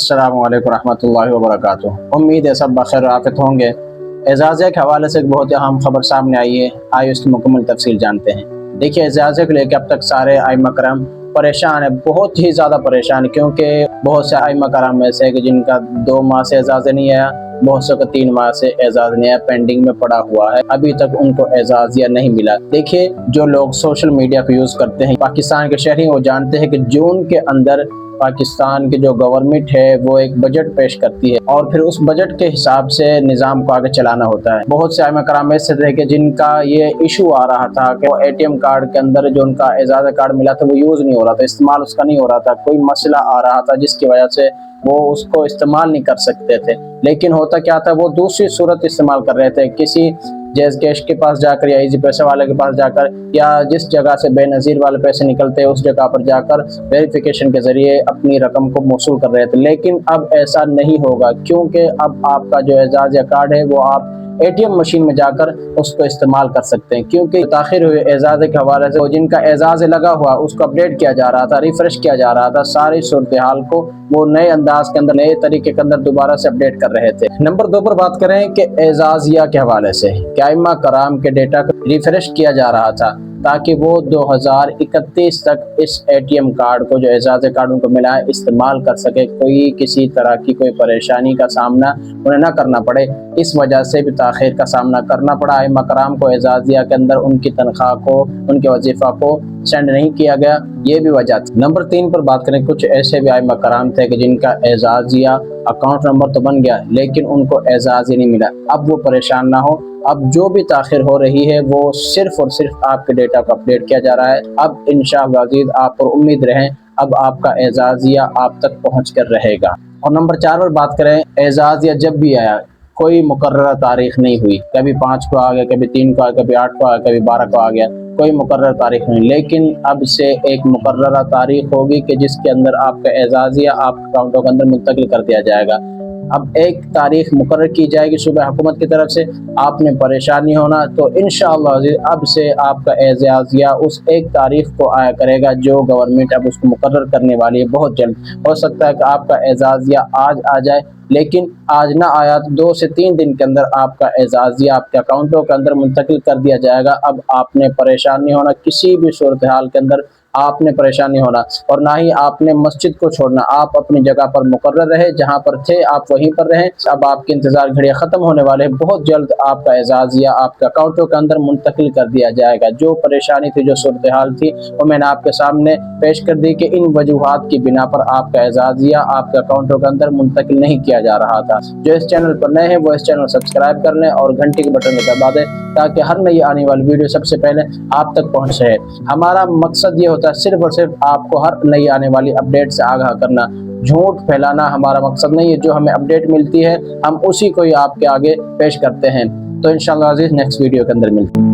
अस्सलामु अलैकुम रहमतुल्लाहि व बरकातुहू। उम्मीद है सब बखैर आफियत होंगे। एजाज़िया के हवाले से एक बहुत ही अहम खबर सामने आई है। आइए उसकी मुकम्मल तफसील जानते हैं। देखिए, एजाज़िया को लेकर अब तक सारे आइमा करम परेशान है, बहुत ही ज़्यादा परेशान है, क्योंकि बहुत से आइमा करम में से जिनका 2 माह से एजाज़ नहीं आया, बहुत से को 3 माह से एजाज़ नहीं आया, पेंडिंग में पड़ा हुआ है, अभी तक उनको एजाज़िया नहीं मिला। देखिए, जो लोग सोशल मीडिया को यूज़ करते हैं, पाकिस्तान के शहरी, वो जानते हैं कि जून के अंदर पाकिस्तान की जो गवर्नमेंट है वो एक बजट पेश करती है और फिर उस बजट के हिसाब से निज़ाम को आगे चलाना होता है। बहुत से आइमा कराम ऐसे थे कि जिनका ये इशू आ रहा था कि वो एटीएम कार्ड के अंदर जो उनका एजाज़ा कार्ड मिला था वो यूज़ नहीं हो रहा था, इस्तेमाल उसका नहीं हो रहा था, कोई मसला आ रहा था जिसकी वजह से वो उसको इस्तेमाल नहीं कर सकते थे। लेकिन होता क्या था, वो दूसरी सूरत इस्तेमाल कर रहे थे, किसी जैज़ कैश के पास जाकर या इजी पैसे वाले के पास जाकर या जिस जगह से बेनज़ीर वाले पैसे निकलते हैं उस जगह पर जाकर वेरिफिकेशन के ज़रिए अपनी रकम को मौसूल कर रहे थे। लेकिन अब ऐसा नहीं होगा, क्योंकि अब आपका जो एजाज़िया कार्ड है वो आप एटीएम मशीन में जाकर उसको इस्तेमाल कर सकते हैं। क्योंकि ताख़िर हुए एजाज़ के हवाले से जिनका एजाज़ लगा हुआ उसको अपडेट किया जा रहा था, रिफ्रेश किया जा रहा था, सारी सूरत हाल को वो नए अंदाज के अंदर, नए तरीके के अंदर दोबारा से अपडेट कर रहे थे। नंबर 2 पर बात करें कि एजाज़िया के हवाले से आइमा कराम के डेटा को रिफ्रेश किया जा रहा था ताकि वो 2031 तक इस एटीएम कार्ड को, जो एजाज़ कार्ड उनको मिला है, इस्तेमाल कर सके, कोई किसी तरह की कोई परेशानी का सामना उन्हें ना करना पड़े। इस वजह से भी ताख़ीर का सामना करना पड़ा। आइमा कराम को एजाज़िया के अंदर उनकी तनख्वाह को, उनके वजीफ़ा को सेंड नहीं किया गया, ये भी वजह थी। नंबर 3 पर बात करें, कुछ ऐसे भी आइमा कराम थे कि जिनका एजाज़िया अकाउंट नंबर तो बन गया लेकिन उनको एजाज़िया नहीं मिला। अब वो परेशान ना हो, अब जो भी ताख़ीर हो रही है वो सिर्फ और सिर्फ आपके डेटा को अपडेट किया जा रहा है। अब इंशाअल्लाह अज़ीज़ आप पर उम्मीद रहें, अब आपका एजाज़िया आप तक पहुँच कर रहेगा। और नंबर 4 पर बात करें, एजाज़िया जब भी आया कोई मुकर्रर तारीख नहीं हुई, कभी 5 को आ गया, कभी 3 को आ गया, कभी 8 को आ गया, कभी 12 को आ गया, कोई मुकर्रर तारीख नहीं। लेकिन अब से एक मुकर्रर तारीख होगी कि जिसके अंदर आपका एजाज़िया आपके अकाउंटों के अंदर मुंतकिल कर दिया जाएगा। अब एक तारीख मुकर्रर की जाएगी सुबह हुकूमत की तरफ से, आपने परेशान नहीं होना। तो इंशाअल्लाह अब से आपका एजाज़िया उस एक तारीख को आया करेगा जो गवर्नमेंट अब उसको मुकर्रर करने वाली है बहुत जल्द। हो सकता है कि आपका एजाज़िया आज आ जाए, लेकिन आज ना आया तो 2 से 3 दिन के अंदर आपका एजाज़िया आपके अकाउंटों के अंदर मुंतकिल कर दिया जाएगा। अब आपने परेशान नहीं होना, किसी भी सूरत हाल के अंदर आपने परेशान नहीं होना और ना ही आपने मस्जिद को छोड़ना। आप अपनी जगह पर मुकर्रर रहे, जहाँ पर थे आप वहीं पर रहें। अब आपके इंतज़ार घड़ियाँ ख़त्म होने वाले हैं, बहुत जल्द आपका एजाज़िया आपके अकाउंटों के अंदर मुंतकिल कर दिया जाएगा। जो परेशानी थी, जो सूरत हाल थी, वो मैंने आपके सामने पेश कर दी कि इन वजूहात की बिना पर आपका एजाज़िया आपके अकाउंटों के अंदर मुंतकिल नहीं किया जा रहा था। जो इस चैनल पर नए हैं वो इस चैनल सब्सक्राइब कर लें और घंटी के बटन को दबा दें ताकि हर नई आने वाली वीडियो सबसे पहले आप तक पहुँच रहे। हमारा मकसद ये होता है सिर्फ और सिर्फ आपको हर नई आने वाली अपडेट से आगाह करना, झूठ फैलाना हमारा मकसद नहीं है। जो हमें अपडेट मिलती है हम उसी को ही आपके आगे पेश करते हैं। तो इंशाअल्लाह अज़ीज़ नेक्स्ट वीडियो के अंदर मिलते हैं।